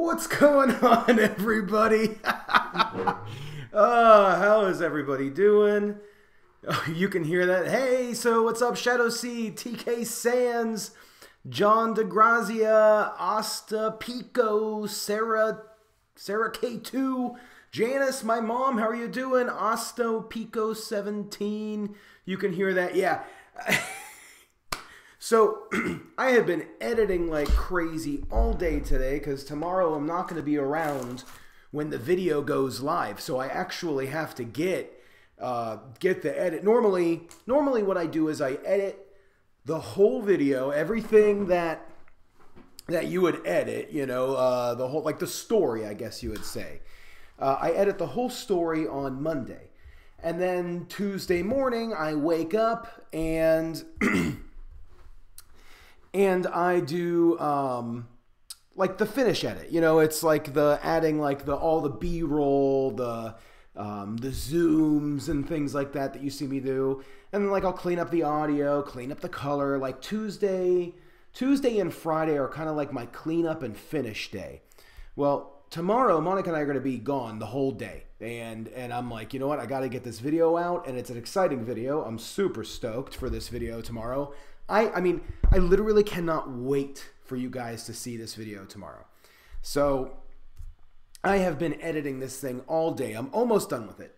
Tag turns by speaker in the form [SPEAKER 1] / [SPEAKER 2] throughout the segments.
[SPEAKER 1] What's going on, everybody? How is everybody doing? You can hear that. Hey, so what's up, Shadow C, TK Sands, John DeGrazia, Asta Pico, Sarah K2, Janice, my mom, how are you doing? Asta Pico 17. You can hear that. Yeah. So, I have been editing like crazy all day today because tomorrow I'm not going to be around when the video goes live. So I actually have to get the edit. Normally what I do is I edit the whole video, everything that you would edit, you know, the whole, like the story, I guess you would say. I edit the whole story on Monday. And then Tuesday morning, I wake up and... and I do like the finish edit. You know, it's like the adding like all the B-roll, the zooms and things like that you see me do. And then like I'll clean up the audio, clean up the color. Like Tuesday and Friday are kind of like my cleanup and finish day. Well, tomorrow Monica and I are going to be gone the whole day. And I'm like, you know what? I got to get this video out, and it's an exciting video. I'm super stoked for this video tomorrow. I mean, I literally cannot wait for you guys to see this video tomorrow. So I have been editing this thing all day. I'm almost done with it.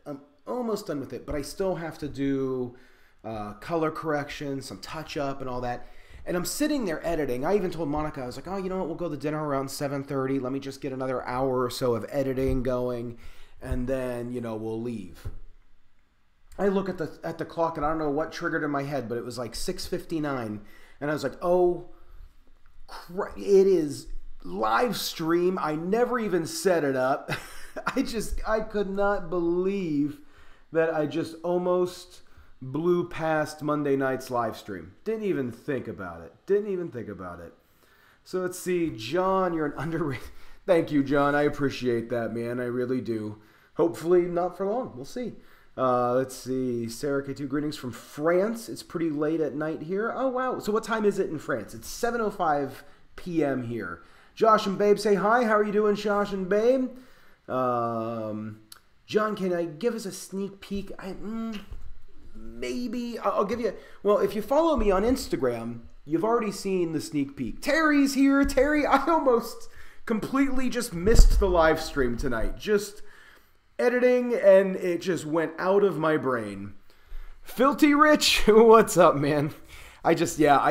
[SPEAKER 1] But I still have to do color correction, some touch up and all that. And I'm sitting there editing. I even told Monica, I was like, oh, you know what? We'll go to dinner around 7:30. Let me just get another hour or so of editing going. And then, you know, we'll leave. I look at the clock, and I don't know what triggered in my head, but it was like 6:59, and I was like, oh, it is live stream. I never even set it up. I could not believe that I just almost blew past Monday night's live stream. Didn't even think about it. So let's see, John, you're an underrated. Thank you, John. I appreciate that, man. I really do. Hopefully not for long. We'll see. Let's see. Sarah K2, greetings from France. It's pretty late at night here. Oh, wow. So what time is it in France? It's 7:05 p.m. here. Josh and Babe say hi. How are you doing, Josh and Babe? John, can I give us a sneak peek? Maybe. I'll give you... Well, if you follow me on Instagram, you've already seen the sneak peek. Terry's here. Terry, I almost completely just missed the live stream tonight. Just... editing, and it just went out of my brain. Filthy Rich, what's up, man? I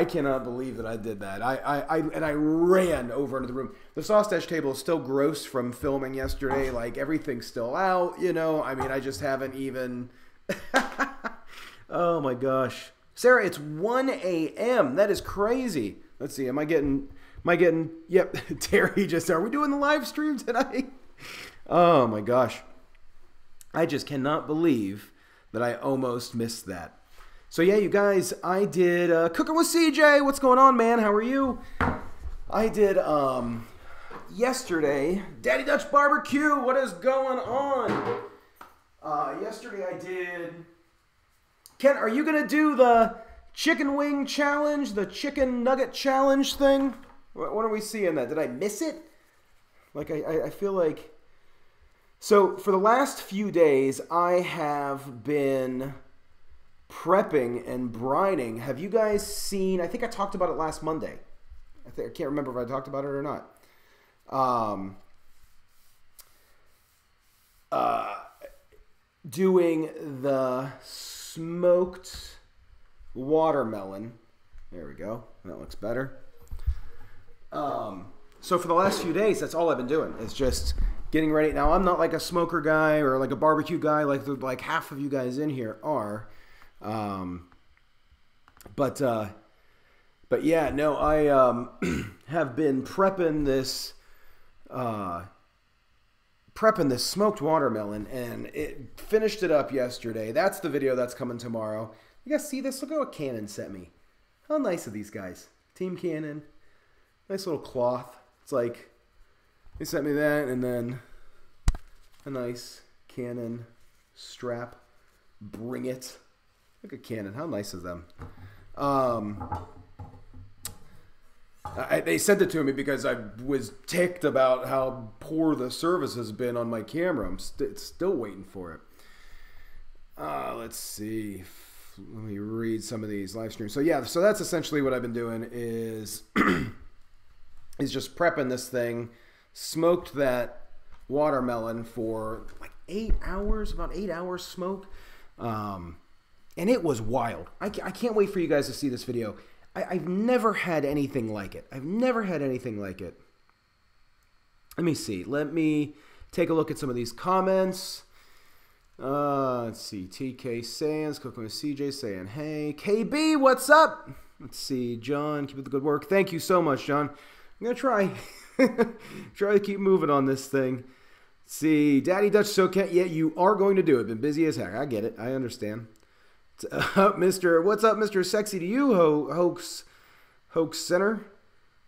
[SPEAKER 1] cannot believe that I did that. I ran over into the room. The Stache table is still gross from filming yesterday. Like, everything's still out, you know? I mean, I just haven't even... Oh, my gosh. Sarah, it's 1 a.m. That is crazy. Let's see, am I getting... Yep, Terry just... Are we doing the live stream tonight? Oh, my gosh. I just cannot believe that I almost missed that. So yeah, you guys, I did Cooking with CJ. What's going on, man? How are you? I did yesterday Daddy Dutch Barbecue. What is going on? Yesterday I did... Ken, are you going to do the chicken wing challenge, the chicken nugget challenge thing? When are we seeing that? Did I miss it? Like, I feel like... So, for the last few days, I have been prepping and brining. Have you guys seen... I think I talked about it last Monday. I can't remember if I talked about it or not. Doing the smoked watermelon. There we go. That looks better. So, for the last few days, that's all I've been doing. It's just... getting ready. Now, I'm not like a smoker guy or like a barbecue guy like half of you guys in here are. But yeah, no, I have been prepping this smoked watermelon, and it finished it up yesterday. That's the video that's coming tomorrow. You guys see this? Look at what Canon sent me. How nice are these guys? Team Canon. Nice little cloth. It's like... They sent me that, and then a nice Canon strap. Bring it. Look at Canon. How nice of them. They sent it to me because I was ticked about how poor the service has been on my camera. I'm still waiting for it. Let's see. Let me read some of these live streams. So yeah, so that's essentially what I've been doing is is just prepping this thing. Smoked that watermelon for like 8 hours, about 8 hours smoke. And it was wild. I can't wait for you guys to see this video. I've never had anything like it. I've never had anything like it. Let me see. Let me take a look at some of these comments. Let's see. TK Sands, Cooking with CJ saying, hey. KB, what's up? Let's see. John, keep up the good work. Thank you so much, John. I'm going to try. Try to keep moving on this thing. Let's see. Daddy Dutch, so can't yet. You are going to do it. Been busy as heck. I get it. I understand. What's up, Mr. Sexy to you, Hoax Center?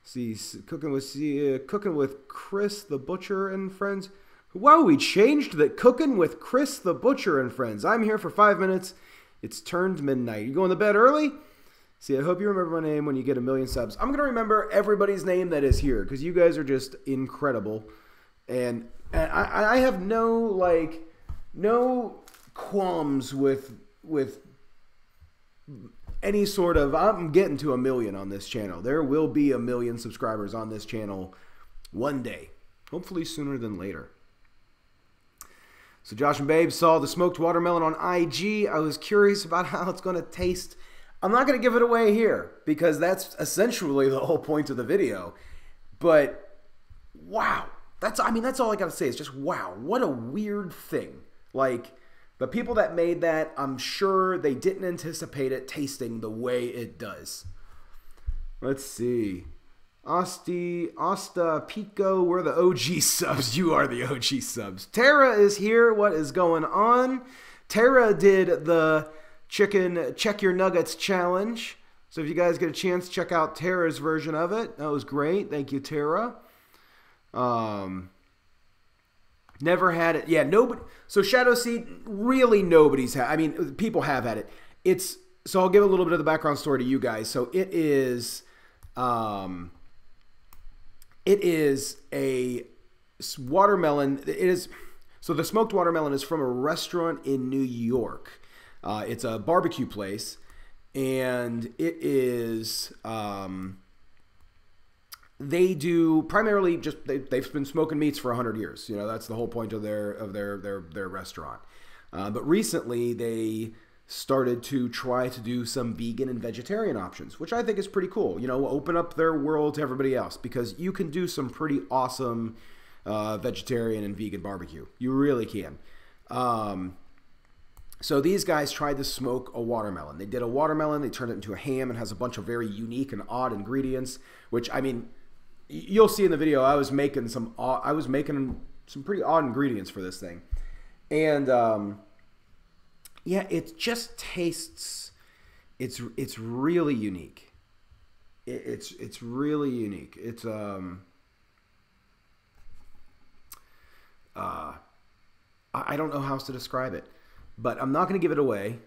[SPEAKER 1] See, cooking with Chris the Butcher and friends. Wow, we changed that. Cooking with Chris the Butcher and friends. I'm here for 5 minutes. It's turned midnight. You going to bed early? See, I hope you remember my name when you get 1 million subs. I'm gonna remember everybody's name that is here because you guys are just incredible, and I have no qualms with any sort of, I'm getting to 1 million on this channel. There will be 1 million subscribers on this channel one day. Hopefully sooner than later. So Josh and Babe saw the smoked watermelon on IG. I was curious about how it's going to taste. I'm not going to give it away here because that's essentially the whole point of the video. But wow. That's all I got to say is just wow. What a weird thing. Like, the people that made that, I'm sure they didn't anticipate it tasting the way it does. Let's see. Asta Pico, we're the OG subs. You are the OG subs. Tara is here. What is going on? Tara did the chicken check your nuggets challenge. So if you guys get a chance, check out Tara's version of it. That was great. Thank you, Tara. Never had it. Yeah, nobody. So Shadow Seed, really nobody's had. I mean, people have had it. So I'll give a little bit of the background story to you guys. So it is a watermelon. So the smoked watermelon is from a restaurant in New York. It's a barbecue place, and it is. They do primarily just they've been smoking meats for 100 years. You know, that's the whole point of their restaurant. But recently they started to try to do some vegan and vegetarian options, which I think is pretty cool. You know, open up their world to everybody else because you can do some pretty awesome vegetarian and vegan barbecue. You really can. So these guys tried to smoke a watermelon. They did a watermelon. They turned it into a ham and has a bunch of very unique and odd ingredients, which, I mean, you'll see in the video. I was making some pretty odd ingredients for this thing, and yeah, it just tastes. It's really unique. It's really unique. It's I don't know how else to describe it, but I'm not going to give it away.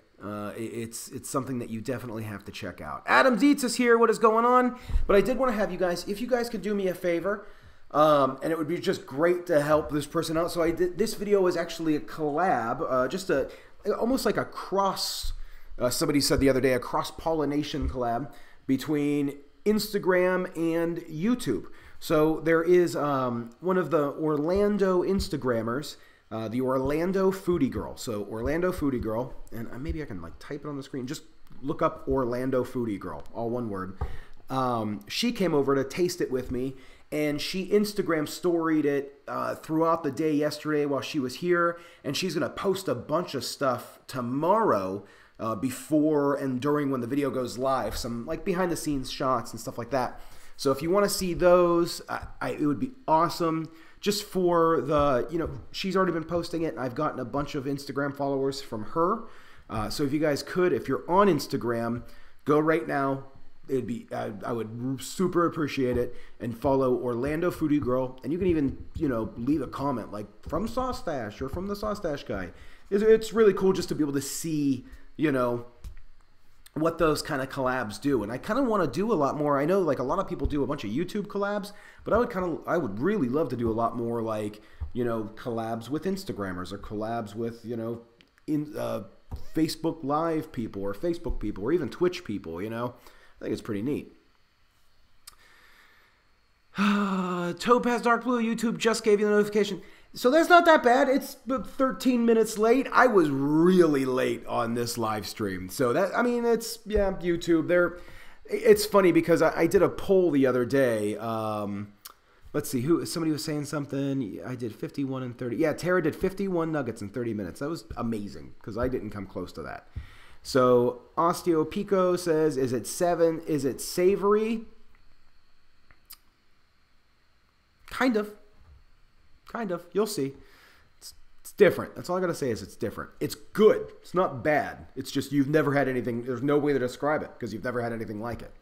[SPEAKER 1] It's something that you definitely have to check out. Adam Dietz is here. What is going on? But I did want to have you guys, if you guys could do me a favor, and it would be just great to help this person out. So this video was actually a collab, just almost like a cross. Somebody said the other day, a cross-pollination collab between Instagram and YouTube. So there is one of the Orlando Instagrammers. The Orlando Foodie Girl. So Orlando Foodie Girl, and maybe I can like type it on the screen. Just look up Orlando Foodie Girl, all one word. She came over to taste it with me, and she Instagram storied it throughout the day yesterday while she was here, and she's gonna post a bunch of stuff tomorrow before and during when the video goes live, some like behind the scenes shots and stuff like that. So if you want to see those, it would be awesome. Just for the, you know, she's already been posting it, and I've gotten a bunch of Instagram followers from her. So if you guys could, if you're on Instagram, go right now. It'd be, I would super appreciate it, and follow Orlando Foodie Girl. And you can even, you know, leave a comment like from Stache or from the Stache guy. It's really cool just to be able to see, you know, what those kind of collabs do. And I kind of want to do a lot more. I know like a lot of people do a bunch of YouTube collabs, but I would really love to do a lot more like, you know, collabs with Instagrammers or collabs with, you know, Facebook Live people or Facebook people or even Twitch people, you know. I think it's pretty neat. Topaz Dark Blue, YouTube just gave you the notification. So that's not that bad. It's 13 minutes late. I was really late on this live stream. So that, I mean, it's, yeah, YouTube. It's funny because I did a poll the other day. Let's see, somebody was saying something. I did 51 and 30. Yeah, Tara did 51 nuggets in 30 minutes. That was amazing because I didn't come close to that. So Osteo Pico says, is it savory? Kind of. You'll see. It's different. That's all I got to say is it's different. It's good. It's not bad. It's just you've never had anything. There's no way to describe it because you've never had anything like it.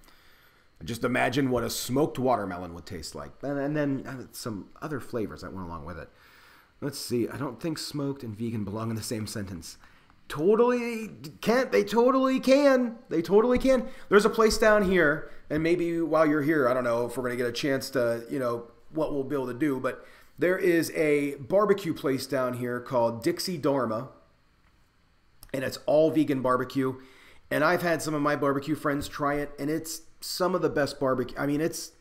[SPEAKER 1] Just imagine what a smoked watermelon would taste like. And then some other flavors that went along with it. Let's see. I don't think smoked and vegan belong in the same sentence. Totally can't. They totally can. They totally can. There's a place down here, and maybe while you're here, I don't know if we're going to get a chance to, you know, what we'll be able to do, but there is a barbecue place down here called Dixie Dharma, and it's all vegan barbecue. And I've had some of my barbecue friends try it, and it's some of the best barbecue. I mean, it's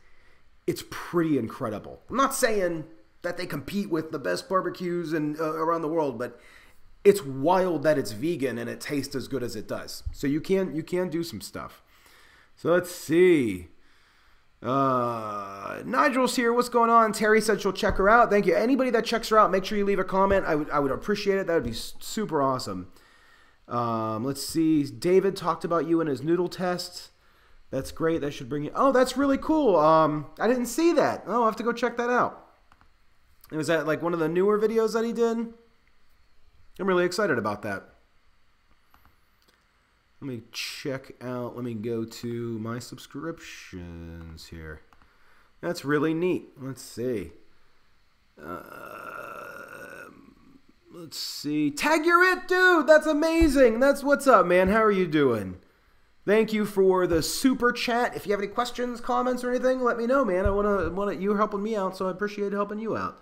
[SPEAKER 1] pretty incredible. I'm not saying that they compete with the best barbecues around the world, but it's wild that it's vegan and it tastes as good as it does. So you can do some stuff. So let's see. Nigel's here. What's going on? Terry said she'll check her out. Thank you. Anybody that checks her out, make sure you leave a comment. I would appreciate it. That would be super awesome. Let's see. David talked about you in his noodle test. That's great. That should bring you. Oh, that's really cool. I didn't see that. Oh, I'll have to go check that out. Was that like one of the newer videos that he did? I'm really excited about that. Let me check out, let me go to my subscriptions here. That's really neat. Let's see. Let's see. Tag you're it, dude. That's amazing. That's what's up, man. How are you doing? Thank you for the super chat. If you have any questions, comments, or anything, let me know, man. You're helping me out, so I appreciate helping you out.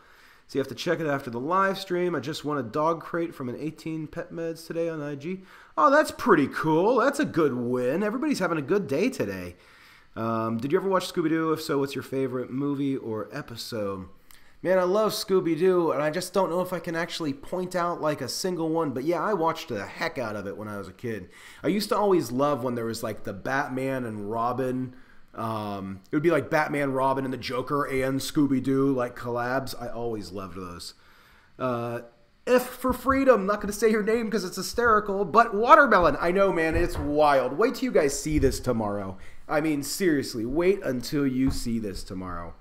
[SPEAKER 1] So you have to check it after the live stream. I just won a dog crate from an 18 Pet Meds today on IG. Oh, that's pretty cool. That's a good win. Everybody's having a good day today. Did you ever watch Scooby-Doo? If so, what's your favorite movie or episode? Man, I love Scooby-Doo, and I just don't know if I can actually point out like a single one. But yeah, I watched the heck out of it when I was a kid. I used to always love when there was like the Batman and Robin. It would be like Batman, Robin, and the Joker and Scooby-Doo like collabs. I always loved those. F for Freedom. Not going to say your name because it's hysterical, but watermelon. I know, man. It's wild. Wait till you guys see this tomorrow. I mean, seriously, wait until you see this tomorrow.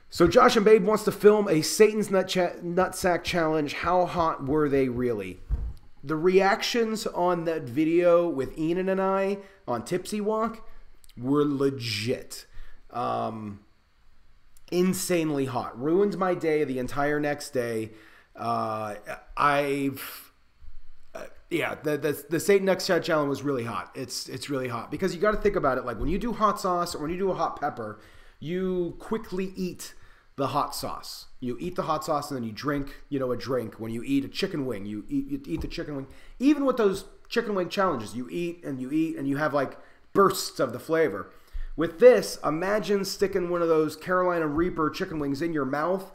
[SPEAKER 1] So Josh and Babe wants to film a Satan's Nutsack Challenge. How hot were they really? The reactions on that video with Enan and I on Tipsy Walk were legit. Insanely hot. Ruined my day the entire next day. The Satan Nutsack Challenge was really hot. It's really hot because you got to think about it. Like when you do hot sauce or when you do a hot pepper, you quickly eat the hot sauce. You eat the hot sauce and then you drink, a drink. When you eat a chicken wing, you eat the chicken wing. Even with those chicken wing challenges, you eat and you have like bursts of the flavor. With this, imagine sticking one of those Carolina Reaper chicken wings in your mouth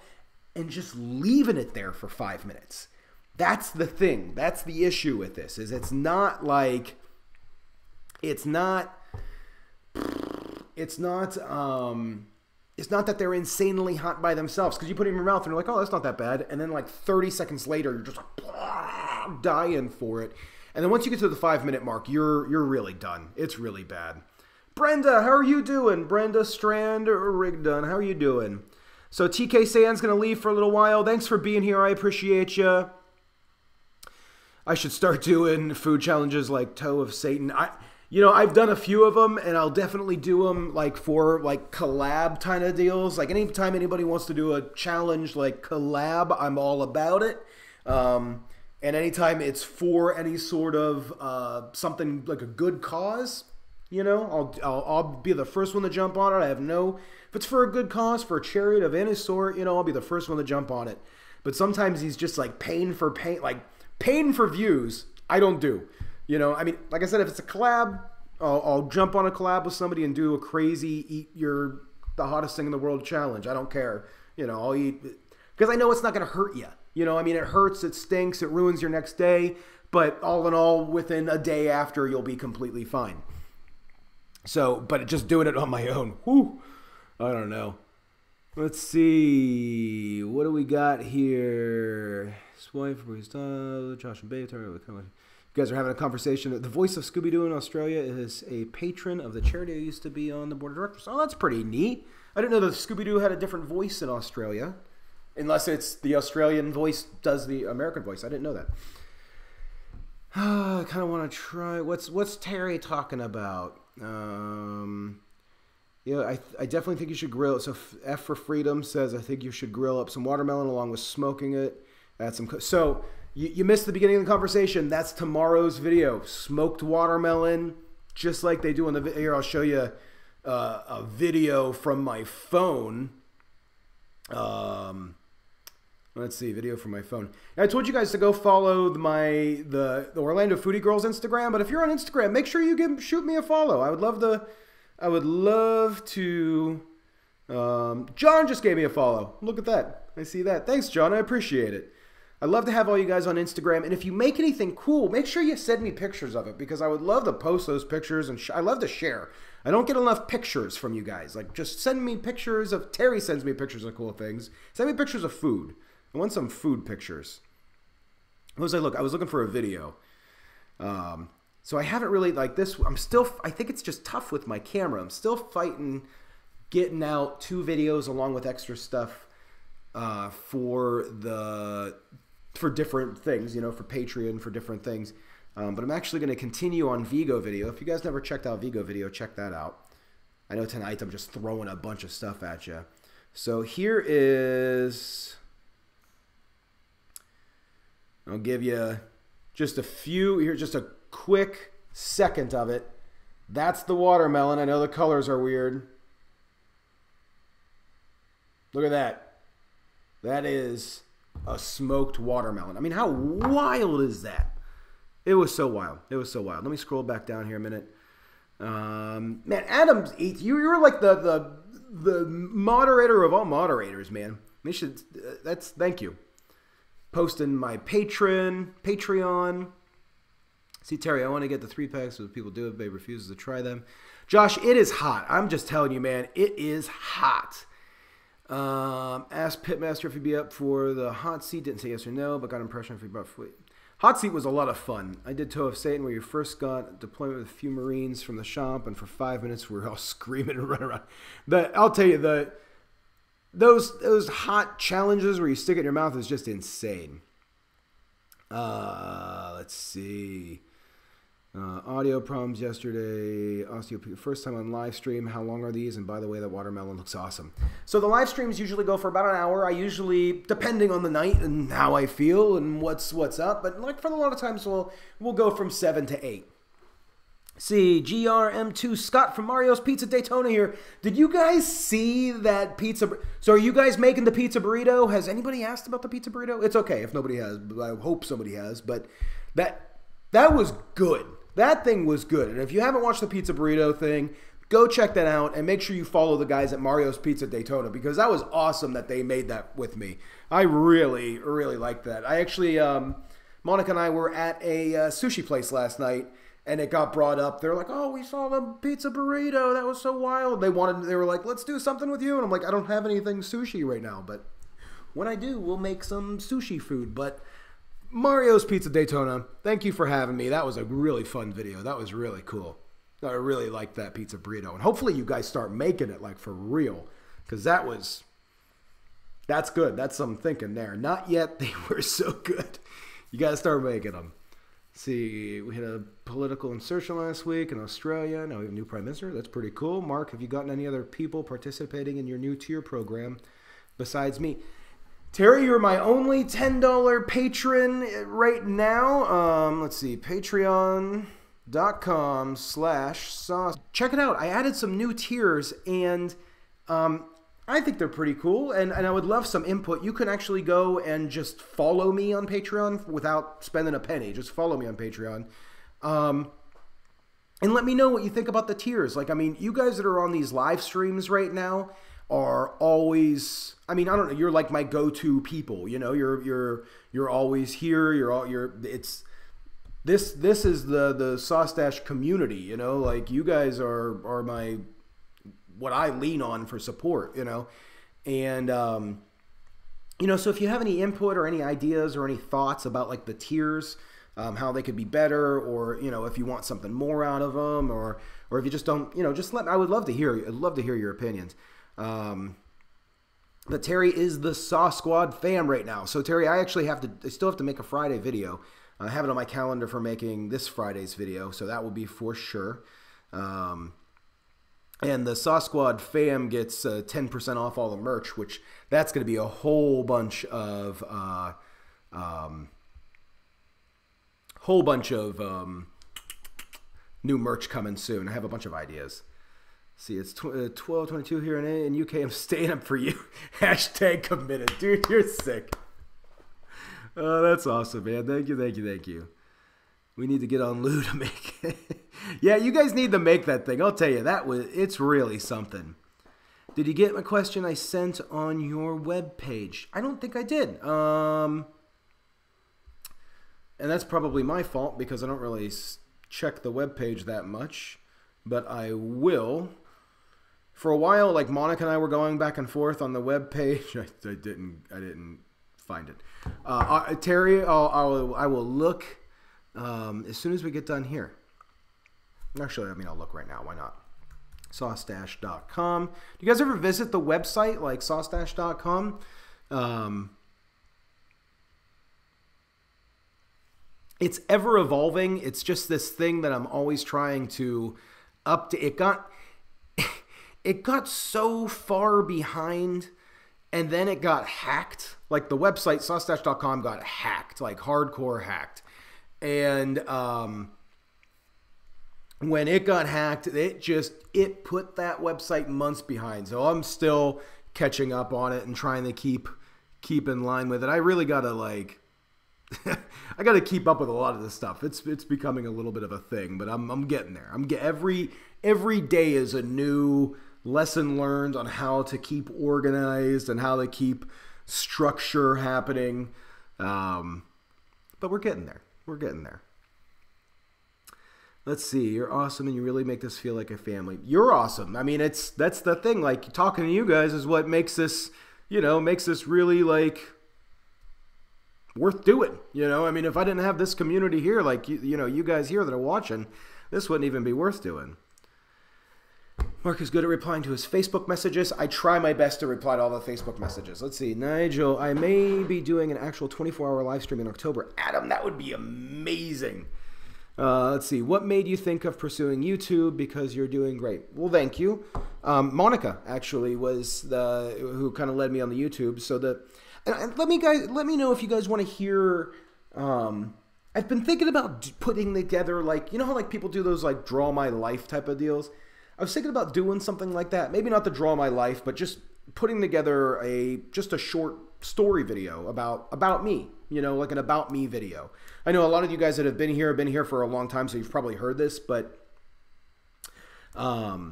[SPEAKER 1] and just leaving it there for 5 minutes. That's the thing. That's the issue with this, is it's not that they're insanely hot by themselves, because you put it in your mouth and you're like, oh, that's not that bad. And then like 30 seconds later, you're just like dying for it. And then once you get to the 5-minute mark, you're really done. It's really bad. Brenda, how are you doing? Brenda Strand or Rigdon, how are you doing? So TK Sand's going to leave for a little while. Thanks for being here. I appreciate you. I should start doing food challenges like Toe of Satan. I've done a few of them, and I'll definitely do them like for like collab kind of deals. Like anytime anybody wants to do a challenge like collab, I'm all about it. And anytime it's for any sort of something like a good cause, you know, I'll be the first one to jump on it. I have no, if it's for a good cause, for a chariot of any sort, you know, I'll be the first one to jump on it. But sometimes he's just like pain for views. I don't do, you know. I mean, like I said, if it's a collab, I'll jump on a collab with somebody and do a crazy the hottest thing in the world challenge. I don't care, you know. I'll eat because I know it's not going to hurt you. You know, I mean, it hurts, it stinks, it ruins your next day. But all in all, within a day after, you'll be completely fine. So, but just doing it on my own, whew, I don't know. Let's see, what do we got here? His wife, Josh and Babe. You guys are having a conversation. The voice of Scooby-Doo in Australia is a patron of the charity I used to be on the board of directors. Oh, that's pretty neat. I didn't know that Scooby-Doo had a different voice in Australia. Unless it's the Australian voice does the American voice. I didn't know that. I kind of want to try. What's Terry talking about? Yeah, I definitely think you should grill. So F for Freedom says I think you should grill up some watermelon along with smoking it. Add some. So you missed the beginning of the conversation. That's tomorrow's video. Smoked watermelon, just like they do on the video. Here, I'll show you a video from my phone. Let's see, video from my phone. I told you guys to go follow the Orlando Foodie Girls Instagram, but if you're on Instagram, make sure you shoot me a follow. I would love to. John just gave me a follow. Look at that. I see that. Thanks, John. I appreciate it. I'd love to have all you guys on Instagram, and if you make anything cool, make sure you send me pictures of it because I would love to post those pictures and I love to share. I don't get enough pictures from you guys. Like, just send me pictures of. Terry sends me pictures of cool things. Send me pictures of food. I want some food pictures. What was I look? I was looking for a video. So I haven't really, like this, I think it's just tough with my camera. I'm still fighting getting out 2 videos along with extra stuff for different things, you know, for Patreon, for different things. But I'm actually going to continue on Vigo Video. If you guys never checked out Vigo Video, check that out. I know tonight I'm just throwing a bunch of stuff at you. So here is... I'll give you just a few, here's just a quick second of it. That's the watermelon. I know the colors are weird. Look at that. That is a smoked watermelon. I mean, how wild is that? It was so wild. It was so wild. Let me scroll back down here a minute. Man, Adams eats. You're like the moderator of all moderators, man. We should. Thank you. Posting my Patreon. See, Terry, I want to get the 3-packs so people do it. Babe refuses to try them. Josh, it is hot. I'm just telling you, man. It is hot. Asked Pitmaster if he'd be up for the hot seat. Didn't say yes or no, but got an impression if he'd be up for it. Hot seat was a lot of fun. I did Toe of Satan where you first got deployment with a few Marines from the shop, and for 5 minutes we were all screaming and running around. I'll tell you, those hot challenges where you stick it in your mouth is just insane. Let's see. Audio problems yesterday. First time on live stream. How long are these? And by the way, that watermelon looks awesome. So the live streams usually go for about an hour. I usually, depending on the night and how I feel and what's up, but like for a lot of times we'll go from 7 to 8. See, GRM2 Scott from Mario's Pizza Daytona here. Did you guys see that pizza? So are you guys making the pizza burrito? Has anybody asked about the pizza burrito? It's okay if nobody has. I hope somebody has. But that was good. That thing was good. And if you haven't watched the pizza burrito thing, go check that out and make sure you follow the guys at Mario's Pizza Daytona because that was awesome that they made that with me. I really, really liked that. I actually, Monica and I were at a sushi place last night. And it got brought up. They're like, oh, we saw the pizza burrito. That was so wild. They were like, let's do something with you. And I'm like, I don't have anything sushi right now. But when I do, we'll make some sushi food. But Mario's Pizza Daytona, thank you for having me. That was a really fun video. That was really cool. I really liked that pizza burrito. And hopefully you guys start making it like for real. Because that's good. That's some thinking there. Not yet. They were so good. You got to start making them. See, we had a political insertion last week in Australia. Now we have a new prime minister. That's pretty cool. Mark, have you gotten any other people participating in your new tier program besides me? Terry, you're my only $10 patron right now. Let's see, patreon.com/sauce. Check it out. I added some new tiers, and I think they're pretty cool, and I would love some input. You can actually go and just follow me on Patreon without spending a penny. Just follow me on Patreon. And let me know what you think about the tiers. Like, I mean, you guys that are on these live streams right now are always, I mean, I don't know, you're like my go-to people, you know, you're always here, this is the Stache community, you know, like you guys are my, what I lean on for support, you know, and, you know, so if you have any input or any ideas or any thoughts about like the tiers, how they could be better, or, you know, if you want something more out of them, or if you just don't, you know, just let me, I would love to hear your opinions. But Terry is the Sauce Squad fam right now. So Terry, I still have to make a Friday video. I have it on my calendar for making this Friday's video, so that will be for sure. And the Sauce Squad fam gets 10% off all the merch, which that's going to be a whole bunch of new merch coming soon. I have a bunch of ideas. See, it's 12:22 here in UK. I'm staying up for you. Hashtag committed. Dude, you're sick. Oh, that's awesome, man. Thank you. We need to get on Lou to make it. Yeah, you guys need to make that thing. I'll tell you, it's really something. Did you get my question I sent on your webpage? I don't think I did. And that's probably my fault because I don't really check the webpage that much. But I will. For a while, like Monica and I were going back and forth on the web page. I didn't find it. Terry, I will look as soon as we get done here. Actually, I mean, I'll look right now. Why not? Saucestache.com. Do you guys ever visit the website, like saucestache.com? It's ever evolving. It's just this thing that I'm always trying to update. It got so far behind, and then it got hacked. Like the website, saucestache.com, got hacked, like hardcore hacked. And when it got hacked, it put that website months behind. So I'm still catching up on it and trying to keep in line with it. I really gotta like, I gotta keep up with a lot of this stuff. It's becoming a little bit of a thing, but I'm getting there. Every day is a new lesson learned on how to keep organized and how to keep structure happening. But we're getting there. Let's see. You're awesome, and you really make this feel like a family. You're awesome. I mean, that's the thing. Like, talking to you guys is what makes this, you know, really like worth doing. You know, I mean, if I didn't have this community here, like you know, you guys here that are watching, this wouldn't even be worth doing. Mark is good at replying to his Facebook messages. I try my best to reply to all the Facebook messages. Let's see. Nigel, I may be doing an actual 24-hour live stream in October. Adam, that would be amazing. Let's see. What made you think of pursuing YouTube? Because you're doing great. Well, thank you. Monica actually was who kind of led me on the YouTube. So and let me know if you guys want to hear. I've been thinking about putting together, like, you know how like people do those like draw my life type of deals. I was thinking about doing something like that. Maybe not the draw my life, but just putting together just a short story video about me. You know, like an about me video. I know a lot of you guys that have been here for a long time, so you've probably heard this, but I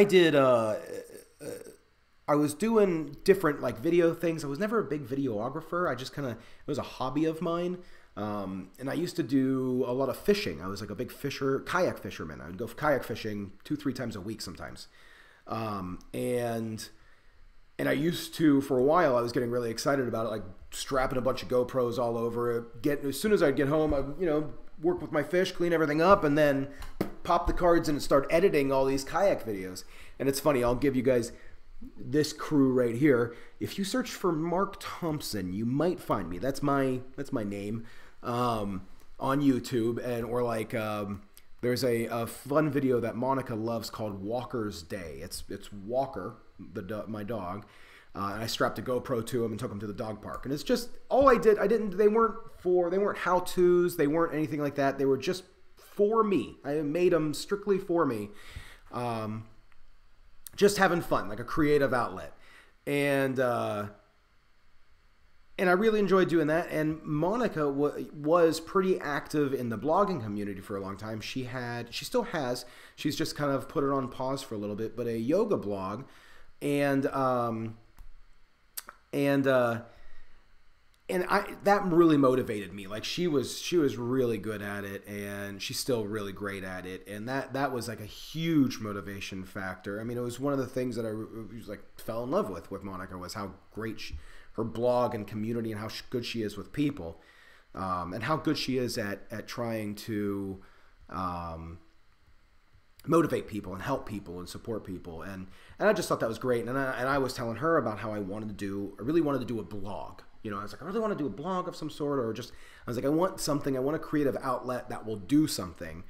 [SPEAKER 1] did. I was doing different like video things. I was never a big videographer. I just it was a hobby of mine. And I used to do a lot of fishing. I was like a big kayak fisherman. I would go kayak fishing 2-3 times a week sometimes. And I used to, for a while, I was getting really excited about it, like strapping a bunch of GoPros all over it. As soon as I'd get home, I'd, you know, work with my fish, clean everything up, and then pop the cards in and start editing all these kayak videos. And it's funny, I'll give you guys this crew right here. If you search for Mark Thompson, you might find me. That's my name on YouTube. Or like there's a fun video that Monica loves called Walker's Day. It's Walker, my dog. And I strapped a GoPro to him and took him to the dog park. And it's just all I did. They weren't how-tos. They weren't anything like that. They were just for me. I made them strictly for me. Just having fun, like a creative outlet. And I really enjoyed doing that. And Monica was pretty active in the blogging community for a long time. She still has. She's just kind of put it on pause for a little bit. But a yoga blog, and that really motivated me. Like she was really good at it, and she's still really great at it. And that was like a huge motivation factor. I mean, it was one of the things that I like fell in love with Monica, was how great her blog and community, and how good she is with people, and how good she is at trying to motivate people and help people and support people. And I just thought that was great. And I was telling her about how I really wanted to do a blog. You know, I was like, I really want to do a blog of some sort, or just, I was like, I want a creative outlet that will do something.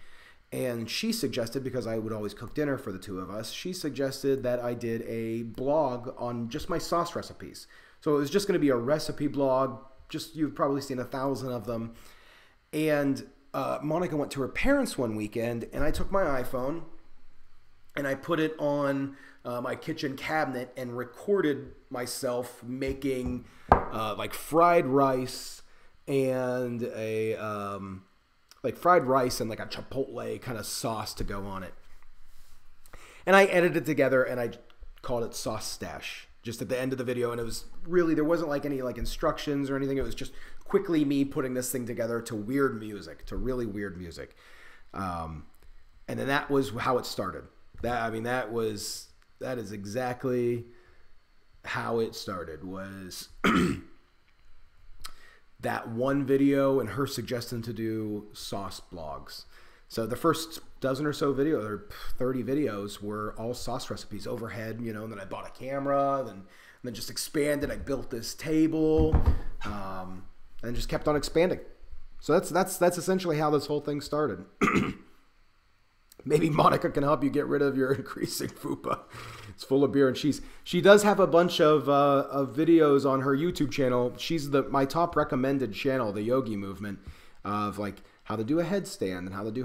[SPEAKER 1] And she suggested, because I would always cook dinner for the two of us, she suggested that I did a blog on just my sauce recipes. So it was just going to be a recipe blog. Just, you've probably seen 1,000 of them. And Monica went to her parents one weekend, and I took my iPhone and I put it on my kitchen cabinet and recorded myself making like fried rice and a like a chipotle kind of sauce to go on it. And I edited it together, and I called it Sauce Stache just at the end of the video. And it was really, there wasn't like any like instructions or anything. It was just quickly me putting this thing together to weird music, to really weird music. And then that was how it started. That is exactly how it started, was that one video and her suggestion to do sauce blogs. So the first dozen or so videos, or 30 videos, were all sauce recipes overhead, you know, and then I bought a camera, and then just expanded. I built this table, and just kept on expanding. So that's essentially how this whole thing started. Maybe Monica can help you get rid of your increasing fupa. It's full of beer and cheese. She does have a bunch of videos on her YouTube channel. She's my top recommended channel, the Yogi Movement, of like how to do a headstand and how to do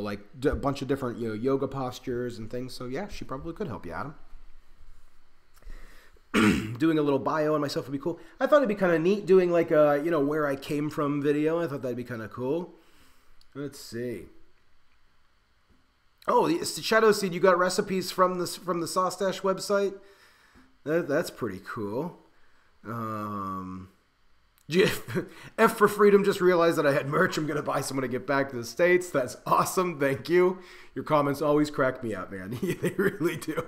[SPEAKER 1] like a bunch of different yoga postures and things. So yeah, she probably could help you, Adam. Doing a little bio on myself would be cool. I thought it'd be kind of neat doing like a where I came from video. I thought that'd be kind of cool. Let's see. Oh, the Shadow Seed, you got recipes from the Sauce Stache website? That's pretty cool. F for Freedom just realized that I had merch. I'm going to buy some when I get back to the States. That's awesome. Thank you. Your comments always crack me up, man. They really do.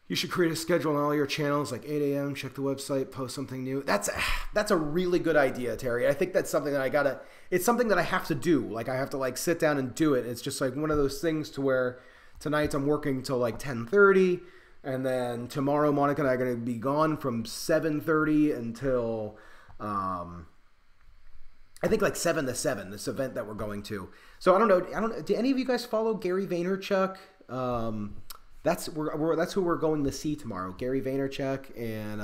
[SPEAKER 1] You should create a schedule on all your channels, like 8 a.m., check the website, post something new. That's a really good idea, Terry. I think that's something that it's something that I have to do. Like, I have to like sit down and do it. It's just like one of those things to where tonight I'm working till like 10:30, and then tomorrow Monica and I are going to be gone from 7:30 until, I think like 7 to 7, this event that we're going to. So I don't know. Do any of you guys follow Gary Vaynerchuk? That's who we're going to see tomorrow. Gary Vaynerchuk and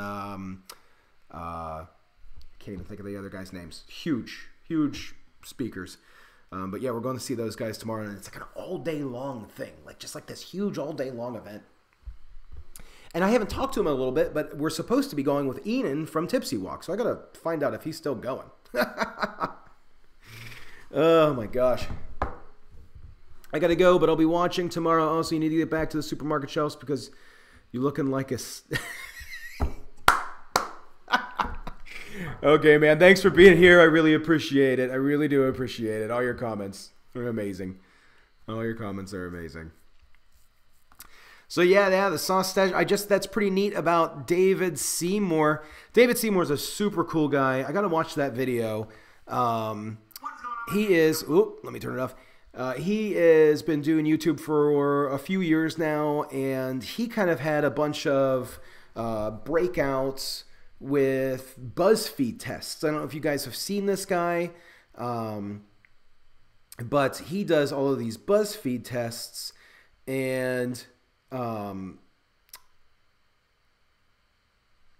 [SPEAKER 1] can't even think of the other guys' names. Huge speakers. But yeah, we're going to see those guys tomorrow, and it's like an all-day long thing, like just like this huge all-day long event. And I haven't talked to him in a little bit, but we're supposed to be going with Enan from Tipsy Walk, so I got to find out if he's still going. Oh my gosh. I got to go, but I'll be watching tomorrow. Also, you need to get back to the supermarket shelves because you're looking like a... Okay, man. Thanks for being here. I really appreciate it. I really do appreciate it. All your comments are amazing. All your comments are amazing. So, yeah, the Sauce Stache. That's pretty neat about David Seymour. David Seymour's a super cool guy. I got to watch that video. He is... Oop, let me turn it off. He has been doing YouTube for a few years now, and he kind of had a bunch of breakouts with BuzzFeed tests. I don't know if you guys have seen this guy, but he does all of these BuzzFeed tests, and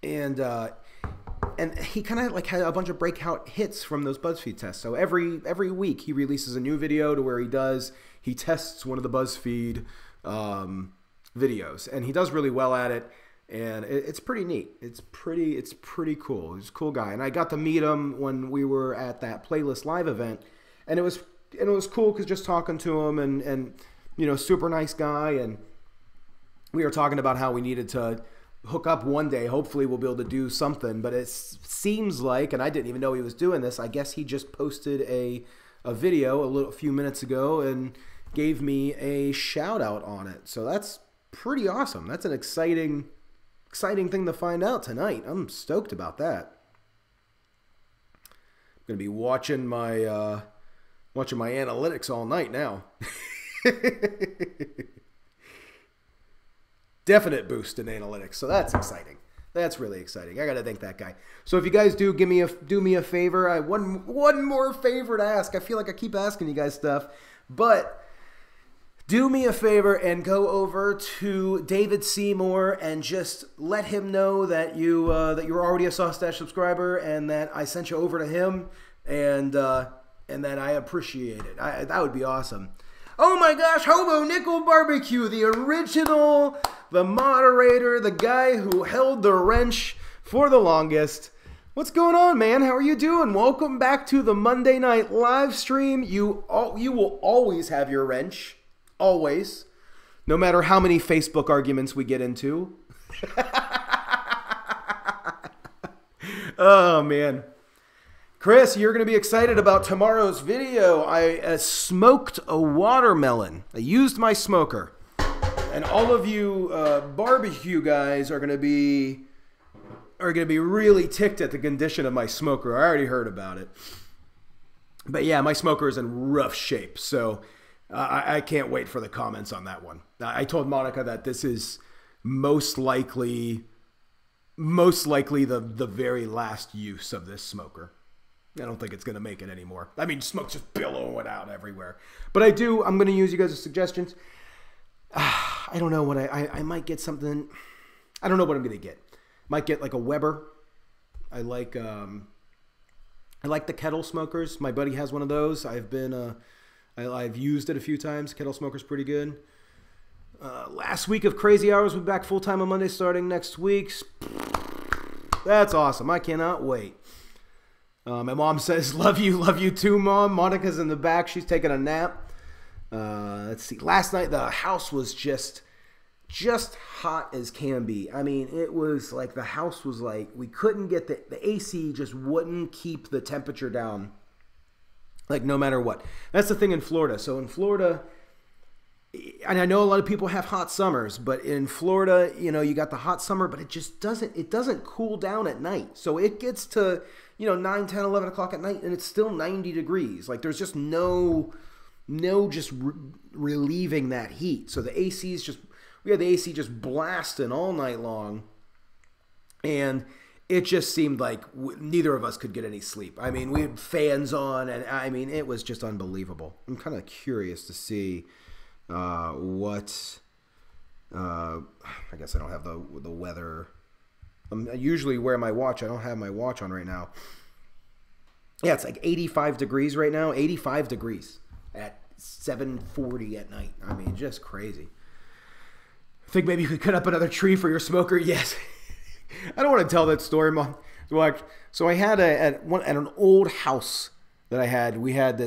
[SPEAKER 1] And he kind of like had a bunch of breakout hits from those BuzzFeed tests. So every week he releases a new video to where he tests one of the BuzzFeed videos, and he does really well at it. And it's pretty neat. It's pretty cool. He's a cool guy, and I got to meet him when we were at that Playlist Live event, and it was cool because just talking to him and you know, super nice guy, and we were talking about how we needed to hook up one day. Hopefully we'll be able to do something, but it seems like, and I didn't even know he was doing this, I guess he just posted a video a few minutes ago and gave me a shout out on it. So that's pretty awesome. That's an exciting thing to find out tonight. I'm stoked about that. I'm gonna be watching my analytics all night now. Definite boost in analytics, so that's exciting. That's really exciting. I gotta thank that guy. So if you guys do me a favor, one more favor to ask. I feel like I keep asking you guys stuff, but do me a favor and go over to David Seymour and just let him know that you're already a Sauce Stache subscriber and that I sent you over to him, and that I appreciate it. That would be awesome. Oh my gosh, Hobo Nickel Barbecue, the original, the moderator, the guy who held the wrench for the longest. What's going on, man? How are you doing? Welcome back to the Monday night live stream. You will always have your wrench. Always. No matter how many Facebook arguments we get into. Oh, man. Chris, you're going to be excited about tomorrow's video. I smoked a watermelon. I used my smoker. And all of you barbecue guys are going to be really ticked at the condition of my smoker. I already heard about it. But yeah, my smoker is in rough shape. So I can't wait for the comments on that one. I told Monica that this is most likely the very last use of this smoker. I don't think it's going to make it anymore. I mean, smoke's just billowing out everywhere. But I'm going to use you guys' suggestions. I don't know what I might get something. I don't know what I'm going to get. Might get like a Weber. I like the kettle smokers. My buddy has one of those. I've used it a few times. Kettle smoker's pretty good. Last week of Crazy Hours, we'll be back full-time on Monday starting next week. That's awesome. I cannot wait. My mom says, love you too, Mom. Monica's in the back. She's taking a nap. Let's see. Last night, the house was just hot as can be. I mean, it was like the house was like, we couldn't get the AC just wouldn't keep the temperature down. Like no matter what. That's the thing in Florida. So in Florida, and I know a lot of people have hot summers, but in Florida, you know, you got the hot summer, but it just doesn't cool down at night. So it gets to, 9, 10, 11 o'clock at night, and it's still 90 degrees. Like there's just no relieving that heat. So we had the AC just blasting all night long, and it just seemed like neither of us could get any sleep. I mean, we had fans on, and I mean, it was just unbelievable. I'm kind of curious to see what. I guess I don't have the weather. I usually wear my watch. I don't have my watch on right now. Yeah, it's like 85 degrees right now. 85 degrees at 7:40 at night. I mean, just crazy. I think maybe you could cut up another tree for your smoker. Yes. I don't want to tell that story, Mom. So I had at an old house that I had.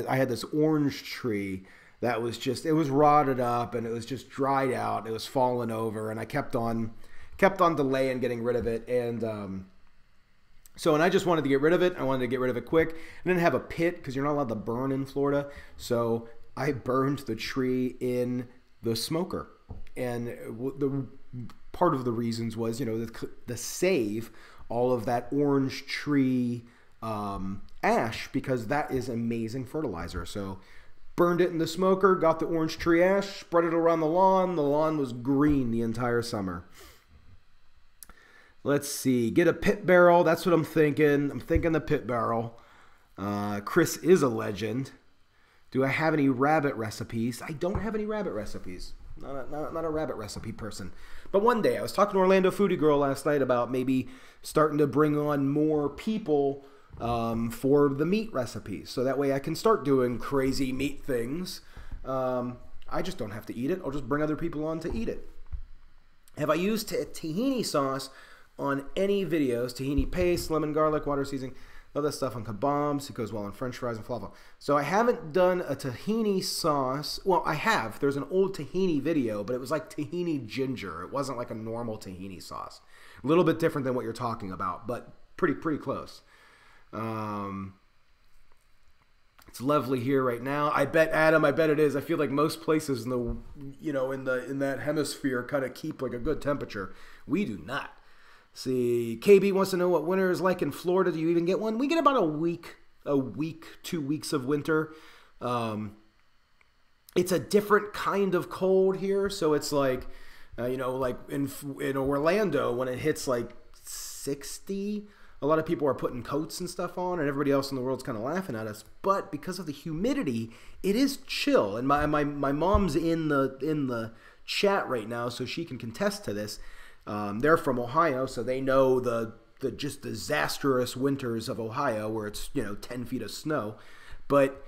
[SPEAKER 1] I had this orange tree that was it was rotted up and it was just dried out. It was falling over, and I kept on delaying getting rid of it. And and I just wanted to get rid of it. I wanted to get rid of it quick. I didn't have a pit because you're not allowed to burn in Florida. So I burned the tree in the smoker. And the part of the reasons was, to save all of that orange tree ash, because that is amazing fertilizer. So burned it in the smoker, got the orange tree ash, spread it around the lawn. The lawn was green the entire summer. Let's see. Get a pit barrel. That's what I'm thinking. I'm thinking the pit barrel. Chris is a legend. Do I have any rabbit recipes? I don't have any rabbit recipes. Not a rabbit recipe person. But one day, I was talking to Orlando Foodie Girl last night about maybe starting to bring on more people for the meat recipes. So that way I can start doing crazy meat things. I just don't have to eat it. I'll just bring other people on to eat it. Have I used tahini sauce on any videos? Tahini paste, lemon, garlic, water seasoning, all that stuff on kebabs. It goes well on french fries and falafel. So I haven't done a tahini sauce. Well, I have. There's an old tahini video, but it was like tahini ginger. It wasn't like a normal tahini sauce. A little bit different than what you're talking about, but pretty close. It's lovely here right now. I bet, Adam, I bet it is. I feel like most places in the, in that hemisphere kind of keep like a good temperature. We do not. See, KB wants to know what winter is like in Florida. Do you even get one? We get about a week, 2 weeks of winter. It's a different kind of cold here. So it's like, like in Orlando, when it hits like 60, a lot of people are putting coats and stuff on, and everybody else in the world's kind of laughing at us. But because of the humidity, it is chill. And my mom's in the chat right now, so she can contest to this. They're from Ohio, so they know the just disastrous winters of Ohio, where it's 10 feet of snow. But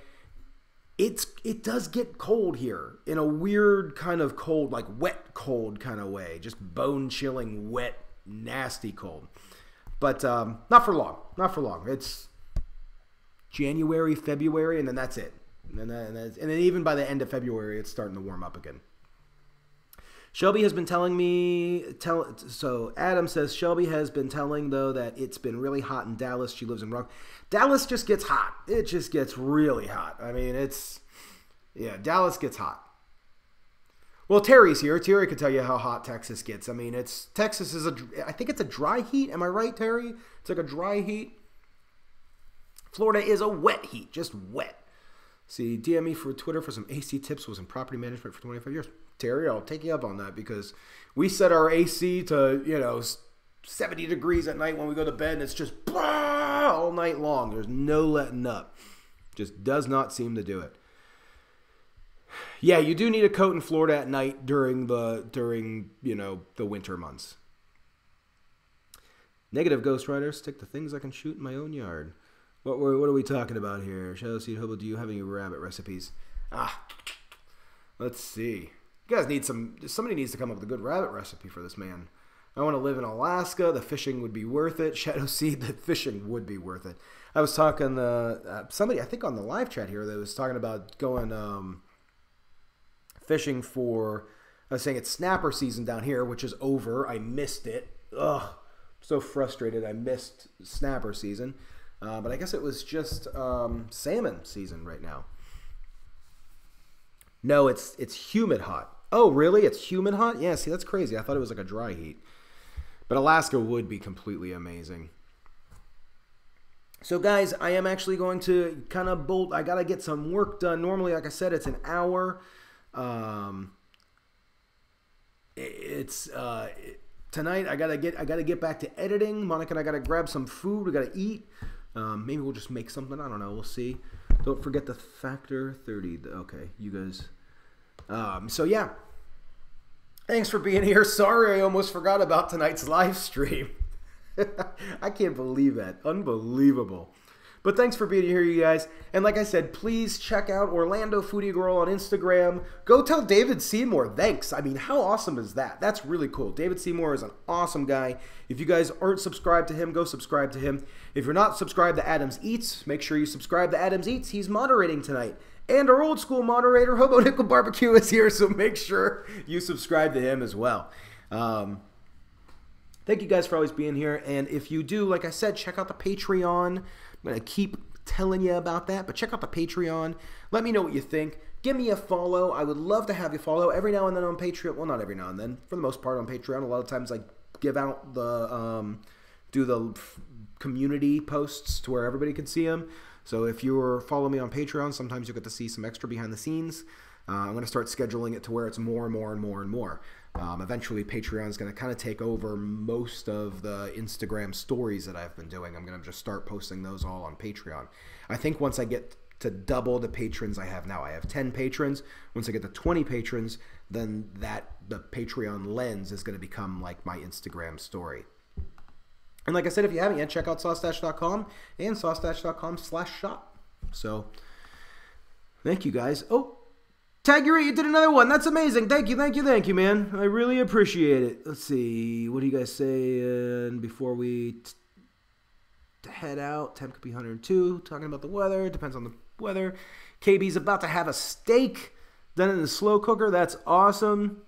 [SPEAKER 1] it does get cold here in a weird kind of cold, like wet cold kind of way, just bone chilling, wet, nasty cold. But not for long. Not for long. It's January, February, and then that's it. And then even by the end of February, it's starting to warm up again. Shelby has been telling me... So Adam says, Shelby has been telling, though, that it's been really hot in Dallas. She lives in Rock. Dallas just gets hot. It just gets really hot. I mean, yeah, Dallas gets hot. Well, Terry's here. Terry could tell you how hot Texas gets. I mean, Texas is I think it's a dry heat. Am I right, Terry? It's like a dry heat. Florida is a wet heat, just wet. See, DM me for Twitter for some AC tips. Was in property management for 25 years. Terry, I'll take you up on that, because we set our AC to, 70 degrees at night when we go to bed, and it's just all night long. There's no letting up. Just does not seem to do it. Yeah, you do need a coat in Florida at night during the winter months. Negative Ghost Rider, stick to things I can shoot in my own yard. What are we talking about here? Shadow Seed Hobo, do you have any rabbit recipes? Let's see. You guys need somebody needs to come up with a good rabbit recipe for this man. I want to live in Alaska. The fishing would be worth it. Shadow Seed, the fishing would be worth it. I was talking to somebody, I think on the live chat here, that was talking about going fishing for, I was saying it's snapper season down here, which is over. I missed it. Ugh, I'm so frustrated. I missed snapper season. But I guess it was just salmon season right now. No, it's humid hot. Oh, really? It's humid hot? Yeah, see, that's crazy. I thought it was like a dry heat. But Alaska would be completely amazing. So, guys, I am actually going to kind of bolt. I got to get some work done. Normally, like I said, it's an hour. Tonight I gotta get back to editing. Monica and I gotta grab some food. We gotta eat. Maybe we'll just make something. I don't know. We'll see. Don't forget the Factor 30. Okay, you guys. So yeah. Thanks for being here. Sorry, I almost forgot about tonight's live stream. I can't believe that. Unbelievable. But thanks for being here, you guys. And like I said, please check out Orlando Foodie Girl on Instagram. Go tell David Seymour thanks. I mean, how awesome is that? That's really cool. David Seymour is an awesome guy. If you guys aren't subscribed to him, go subscribe to him. If you're not subscribed to Adams Eats, make sure you subscribe to Adams Eats. He's moderating tonight. And our old school moderator, Hobo Nickel Barbecue, is here, so make sure you subscribe to him as well. Thank you guys for always being here. And if you do, like I said, check out the Patreon. I'm going to keep telling you about that, but check out the Patreon. Let me know what you think. Give me a follow. I would love to have you follow every now and then on Patreon. Well, not every now and then. For the most part on Patreon. A lot of times I give out the, do the community posts to where everybody can see them. So if you're following me on Patreon, sometimes you'll get to see some extra behind the scenes. I'm going to start scheduling it to where it's more and more and more and more. Eventually, Patreon is going to kind of take over most of the Instagram stories that I've been doing. I'm going to just start posting those all on Patreon. I think once I get to double the patrons I have now. I have 10 patrons. Once I get to 20 patrons, then the Patreon lens is going to become like my Instagram story. And like I said, if you haven't yet, check out saucestache.com and saucestache.com/shop. So thank you guys. Oh, Taggery, you did another one. That's amazing. Thank you, man. I really appreciate it. Let's see. What do you guys say before we head out? Temp could be 102. Talking about the weather. Depends on the weather. KB's about to have a steak done in the slow cooker. That's awesome.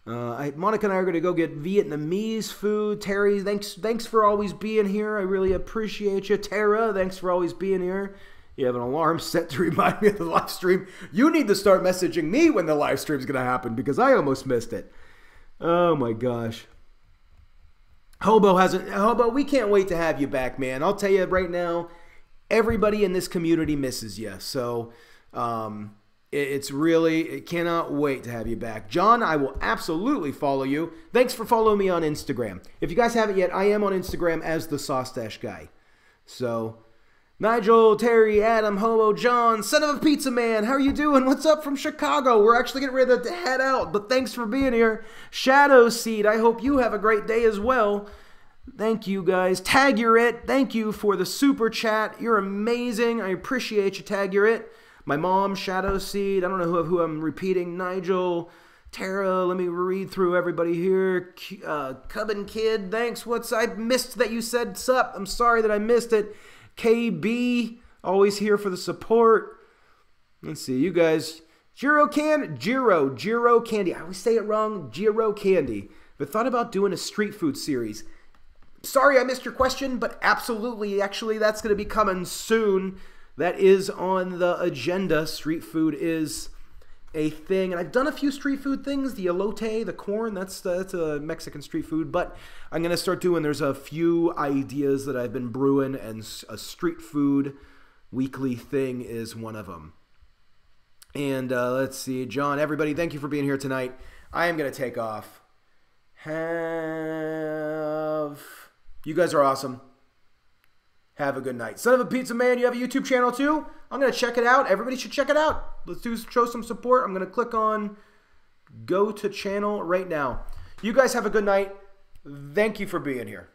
[SPEAKER 1] Monica and I are going to go get Vietnamese food. Terry, thanks for always being here. I really appreciate you. Tara, thanks for always being here. You have an alarm set to remind me of the live stream. You need to start messaging me when the live stream is going to happen because I almost missed it. Oh my gosh. Hobo, we can't wait to have you back, man. I'll tell you right now, everybody in this community misses you. So, it cannot wait to have you back. John, I will absolutely follow you. Thanks for following me on Instagram. If you guys haven't yet, I am on Instagram as the Saustache Guy. So, Nigel, Terry, Adam, Hobo, John, son of a pizza man, how are you doing? What's up from Chicago? We're actually getting ready to head out, but thanks for being here. Shadow Seed, I hope you have a great day as well. Thank you, guys. Taggerit, thank you for the super chat. You're amazing. I appreciate you, Taggerit. My mom, Shadow Seed, I don't know who I'm repeating. Nigel, Tara, let me read through everybody here. Cubbin Kid, thanks. I missed that you said sup. I'm sorry that I missed it. KB, always here for the support. Let's see, you guys. Jiro Candy. I always say it wrong. Jiro Candy. But thought about doing a street food series. Sorry I missed your question, but absolutely. Actually, that's going to be coming soon. That is on the agenda. Street food is a thing. And I've done a few street food things. The elote, the corn, that's a Mexican street food. But I'm going to start doing, there's a few ideas that I've been brewing, and a street food weekly thing is one of them. And let's see, John, everybody, thank you for being here tonight. I am going to take off. You guys are awesome. Have a good night. Son of a pizza man, you have a YouTube channel too? I'm going to check it out. Everybody should check it out. Let's show some support. I'm going to click on go to channel right now. You guys have a good night. Thank you for being here.